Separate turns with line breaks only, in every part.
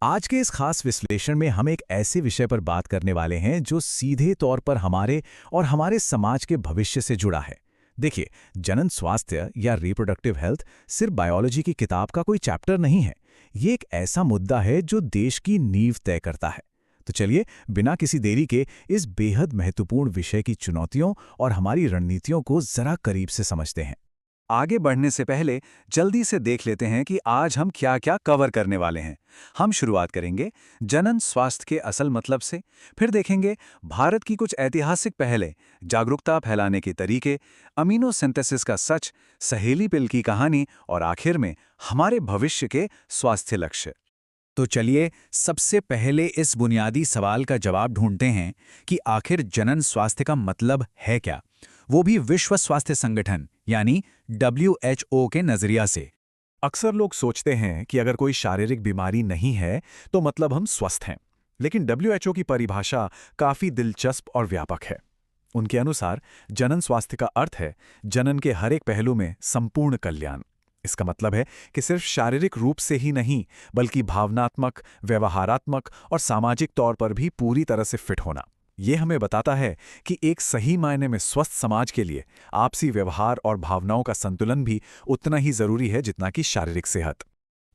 आज के इस खास विश्लेषण में हम एक ऐसे विषय पर बात करने वाले हैं जो सीधे तौर पर हमारे और हमारे समाज के भविष्य से जुड़ा है। देखिए, जनन स्वास्थ्य या रिप्रोडक्टिव हेल्थ सिर्फ बायोलॉजी की किताब का कोई चैप्टर नहीं है। ये एक ऐसा मुद्दा है जो देश की नींव तय करता है। तो चलिए, बिना किसी देरी के इस बेहद महत्वपूर्ण विषय की चुनौतियों और हमारी रणनीतियों को जरा करीब से समझते हैं।
आगे बढ़ने से पहले जल्दी से देख लेते हैं कि आज हम क्या-क्या कवर करने वाले हैं। हम शुरुआत करेंगे जनन स्वास्थ्य के असल मतलब से, फिर देखेंगे भारत की कुछ ऐतिहासिक पहलें, जागरूकता फैलाने के तरीके, अमीनो सिंथेसिस का सच, सहेली पिल की कहानी और आखिर में हमारे भविष्य के स्वास्थ्य लक्ष्य।
तो चलिए सबसे पहले इस बुनियादी सवाल का जवाब ढूंढते हैं कि आखिर जनन स्वास्थ्य का मतलब है क्या, वो भी विश्व स्वास्थ्य संगठन यानी WHO के नजरिया से।
अक्सर लोग सोचते हैं कि अगर कोई शारीरिक बीमारी नहीं है तो मतलब हम स्वस्थ हैं, लेकिन WHO की परिभाषा काफी दिलचस्प और व्यापक है। उनके अनुसार जनन स्वास्थ्य का अर्थ है जनन के हर एक पहलू में संपूर्ण कल्याण। इसका मतलब है कि सिर्फ शारीरिक रूप से ही नहीं, बल्कि भावनात्मक, व्यवहारात्मक और सामाजिक तौर पर भी पूरी तरह से फिट होना। ये हमें बताता है कि एक सही मायने में स्वस्थ समाज के लिए आपसी व्यवहार और भावनाओं का संतुलन भी उतना ही जरूरी है जितना कि शारीरिक सेहत।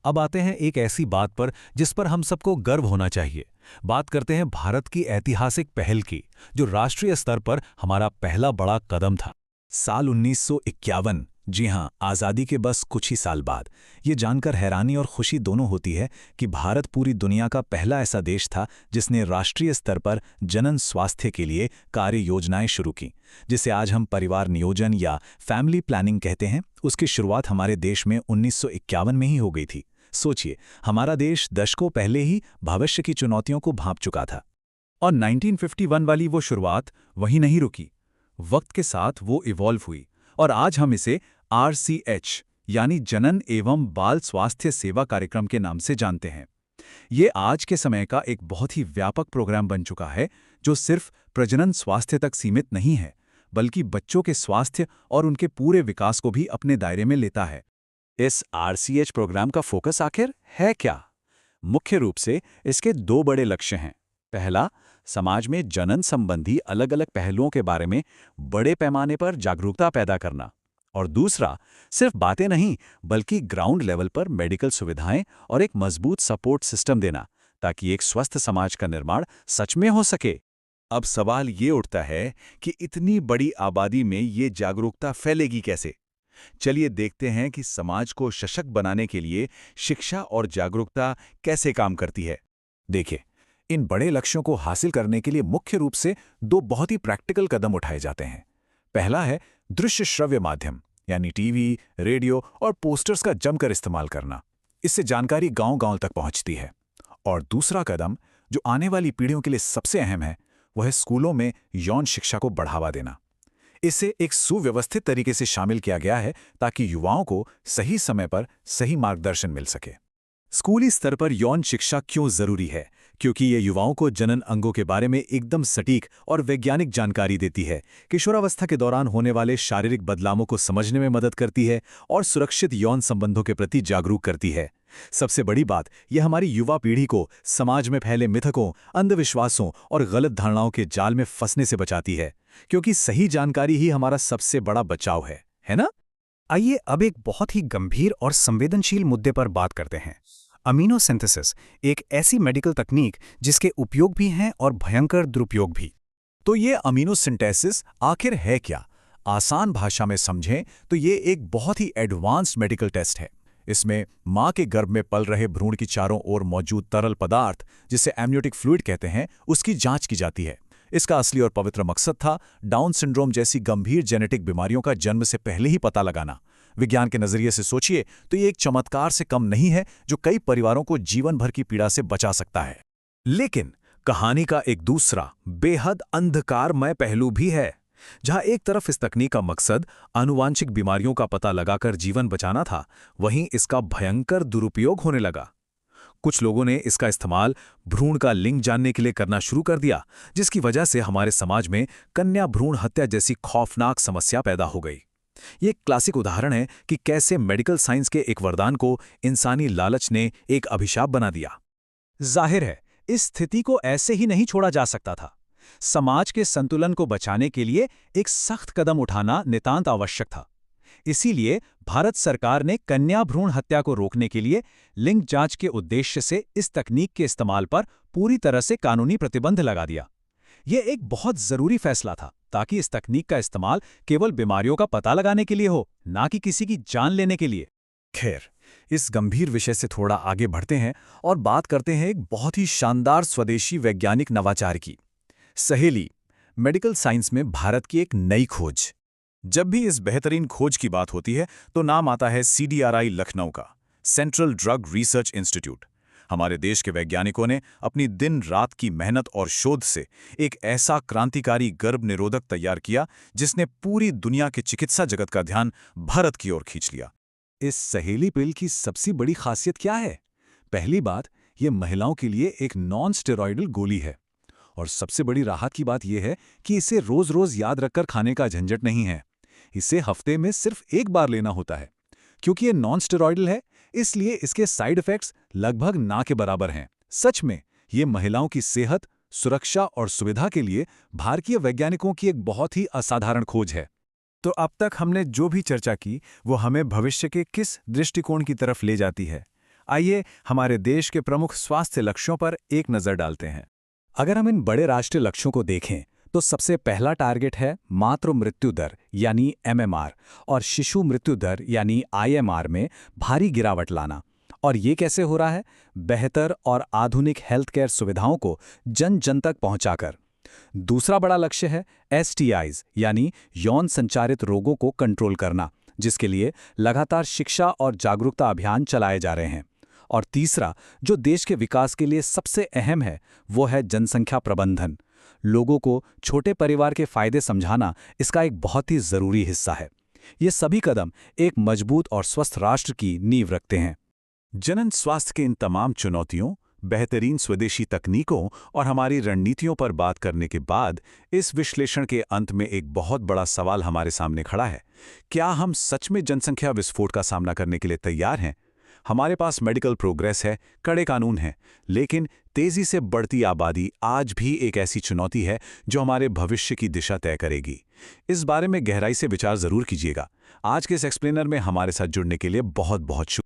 अब आते हैं एक ऐसी बात पर जिस पर हम सबको गर्व होना चाहिए। बात करते हैं भारत की ऐतिहासिक पहल की, जो राष्ट्रीय स्तर पर हमारा पहला बड़ा कदम था। साल 1951, जी हां, आज़ादी के बस कुछ ही साल बाद। ये जानकर हैरानी और खुशी दोनों होती है कि भारत पूरी दुनिया का पहला ऐसा देश था जिसने राष्ट्रीय स्तर पर जनन स्वास्थ्य के लिए कार्य योजनाएं शुरू की, जिसे आज हम परिवार नियोजन या फैमिली प्लानिंग कहते हैं। उसकी शुरुआत हमारे देश में 1951 में ही हो गई थी। सोचिए, हमारा देश दशकों पहले ही भविष्य की चुनौतियों को भांप चुका था।
और 1951 वाली वो शुरुआत वहीं नहीं रुकी। वक्त के साथ वो इवॉल्व हुई और आज हम इसे RCH यानी जनन एवं बाल स्वास्थ्य सेवा कार्यक्रम के नाम से जानते हैं। ये आज के समय का एक बहुत ही व्यापक प्रोग्राम बन चुका है, जो सिर्फ प्रजनन स्वास्थ्य तक सीमित नहीं है, बल्कि बच्चों के स्वास्थ्य और उनके पूरे विकास को भी अपने दायरे में लेता है। इस RCH प्रोग्राम का फोकस आखिर है क्या? मुख्य रूप से इसके दो बड़े लक्ष्य हैं। पहला, समाज में जनन संबंधी अलग अलग पहलुओं के बारे में बड़े पैमाने पर जागरूकता पैदा करना, और दूसरा, सिर्फ बातें नहीं बल्कि ग्राउंड लेवल पर मेडिकल सुविधाएं और एक मजबूत सपोर्ट सिस्टम देना, ताकि एक स्वस्थ समाज का निर्माण सच में हो सके।
अब सवाल ये उठता है कि इतनी बड़ी आबादी में ये जागरूकता फैलेगी कैसे? चलिए देखते हैं कि समाज को सशक्त बनाने के लिए शिक्षा और जागरूकता कैसे काम करती है।
देखिए, इन बड़े लक्ष्यों को हासिल करने के लिए मुख्य रूप से दो बहुत ही प्रैक्टिकल कदम उठाए जाते हैं। पहला है दृश्य श्रव्य माध्यम, यानी टीवी, रेडियो और पोस्टर्स का जमकर इस्तेमाल करना। इससे जानकारी गांव-गांव तक पहुंचती है। और दूसरा कदम, जो आने वाली पीढ़ियों के लिए सबसे अहम है, वह है स्कूलों में यौन शिक्षा को बढ़ावा देना। इसे एक सुव्यवस्थित तरीके से शामिल किया गया है ताकि युवाओं को सही समय पर सही मार्गदर्शन मिल सके।
स्कूली स्तर पर यौन शिक्षा क्यों जरूरी है? क्योंकि ये युवाओं को जनन अंगों के बारे में एकदम सटीक और वैज्ञानिक जानकारी देती है, किशोरावस्था के दौरान होने वाले शारीरिक बदलावों को समझने में मदद करती है और सुरक्षित यौन संबंधों के प्रति जागरूक करती है। सबसे बड़ी बात, यह हमारी युवा पीढ़ी को समाज में फैले मिथकों, अंधविश्वासों और गलत धारणाओं के जाल में फंसने से बचाती है, क्योंकि सही जानकारी ही हमारा सबसे बड़ा बचाव है ना?
आइए अब एक बहुत ही गंभीर और संवेदनशील मुद्दे पर बात करते हैं। अमीनो सिंथेसिस एक ऐसी मेडिकल तकनीक जिसके उपयोग भी हैं और भयंकर दुरुपयोग भी।
तो ये अमीनो सिंथेसिस आखिर है क्या? आसान भाषा में समझें तो ये एक बहुत ही एडवांस्ड मेडिकल टेस्ट है। इसमें मां के गर्भ में पल रहे भ्रूण की चारों ओर मौजूद तरल पदार्थ, जिसे एमनियोटिक फ्लूइड कहते हैं, उसकी जांच की जाती है। इसका असली और पवित्र मकसद था डाउन सिंड्रोम जैसी गंभीर जेनेटिक बीमारियों का जन्म से पहले ही पता लगाना। विज्ञान के नजरिए से सोचिए तो ये एक चमत्कार से कम नहीं है, जो कई परिवारों को जीवन भर की पीड़ा से बचा सकता है। लेकिन कहानी का एक दूसरा बेहद अंधकारमय पहलू भी है। जहां एक तरफ इस तकनीक का मकसद आनुवांशिक बीमारियों का पता लगाकर जीवन बचाना था, वहीं इसका भयंकर दुरुपयोग होने लगा। कुछ लोगों ने इसका इस्तेमाल भ्रूण का लिंग जानने के लिए करना शुरू कर दिया, जिसकी वजह से हमारे समाज में कन्या भ्रूण हत्या जैसी खौफनाक समस्या पैदा हो गई। ये एक क्लासिक उदाहरण है कि कैसे मेडिकल साइंस के एक वरदान को इंसानी लालच ने एक अभिशाप बना दिया।
जाहिर है, इस स्थिति को ऐसे ही नहीं छोड़ा जा सकता था। समाज के संतुलन को बचाने के लिए एक सख्त कदम उठाना नितांत आवश्यक था। इसीलिए भारत सरकार ने कन्या भ्रूण हत्या को रोकने के लिए लिंग जांच के उद्देश्य से इस तकनीक के इस्तेमाल पर पूरी तरह से कानूनी प्रतिबंध लगा दिया। यह एक बहुत जरूरी फैसला था, ताकि इस तकनीक का इस्तेमाल केवल बीमारियों का पता लगाने के लिए हो, ना कि किसी की जान लेने के लिए।
खैर, इस गंभीर विषय से थोड़ा आगे बढ़ते हैं और बात करते हैं एक बहुत ही शानदार स्वदेशी वैज्ञानिक नवाचार की। सहेली, मेडिकल साइंस में भारत की एक नई खोज। जब भी इस बेहतरीन खोज की बात होती है तो नाम आता है CDRI लखनऊ का, सेंट्रल ड्रग रिसर्च इंस्टीट्यूट। हमारे देश के वैज्ञानिकों ने अपनी दिन रात की मेहनत और शोध से एक ऐसा क्रांतिकारी गर्भ निरोधक तैयार किया जिसने पूरी दुनिया के चिकित्सा जगत का ध्यान भारत की ओर खींच लिया।
इस सहेली पिल की सबसे बड़ी खासियत क्या है? पहली बात, ये महिलाओं के लिए एक नॉन स्टेरॉयडल गोली है। और सबसे बड़ी राहत की बात यह है कि इसे रोज-रोज याद रखकर खाने का झंझट नहीं है। इसे हफ्ते में सिर्फ एक बार लेना होता है। क्योंकि ये नॉन स्टेरॉयडल है, इसलिए इसके साइड इफेक्ट्स लगभग ना के बराबर हैं। सच में, ये महिलाओं की सेहत, सुरक्षा और सुविधा के लिए भारतीय वैज्ञानिकों की एक बहुत ही असाधारण खोज है।
तो अब तक हमने जो भी चर्चा की वो हमें भविष्य के किस दृष्टिकोण की तरफ ले जाती है? आइए हमारे देश के प्रमुख स्वास्थ्य लक्ष्यों पर एक नज़र डालते हैं।
अगर हम इन बड़े राष्ट्रीय लक्ष्यों को देखें तो सबसे पहला टारगेट है मातृ मृत्यु दर यानी MMR और शिशु मृत्यु दर यानी IMR में भारी गिरावट लाना। और ये कैसे हो रहा है? बेहतर और आधुनिक हेल्थ केयर सुविधाओं को जन जन तक पहुंचाकर। दूसरा बड़ा लक्ष्य है STIs यानी यौन संचारित रोगों को कंट्रोल करना, जिसके लिए लगातार शिक्षा और जागरूकता अभियान चलाए जा रहे हैं। और तीसरा, जो देश के विकास के लिए सबसे अहम है, वो है जनसंख्या प्रबंधन। लोगों को छोटे परिवार के फायदे समझाना इसका एक बहुत ही जरूरी हिस्सा है। ये सभी कदम एक मजबूत और स्वस्थ राष्ट्र की नींव रखते हैं।
जनन स्वास्थ्य के इन तमाम चुनौतियों, बेहतरीन स्वदेशी तकनीकों और हमारी रणनीतियों पर बात करने के बाद इस विश्लेषण के अंत में एक बहुत बड़ा सवाल हमारे सामने खड़ा है। क्या हम सच में जनसंख्या विस्फोट का सामना करने के लिए तैयार हैं? हमारे पास मेडिकल प्रोग्रेस है, कड़े कानून हैं, लेकिन तेजी से बढ़ती आबादी आज भी एक ऐसी चुनौती है जो हमारे भविष्य की दिशा तय करेगी। इस बारे में गहराई से विचार जरूर कीजिएगा। आज के इस एक्सप्लेनर में हमारे साथ जुड़ने के लिए बहुत बहुत शुक्रिया।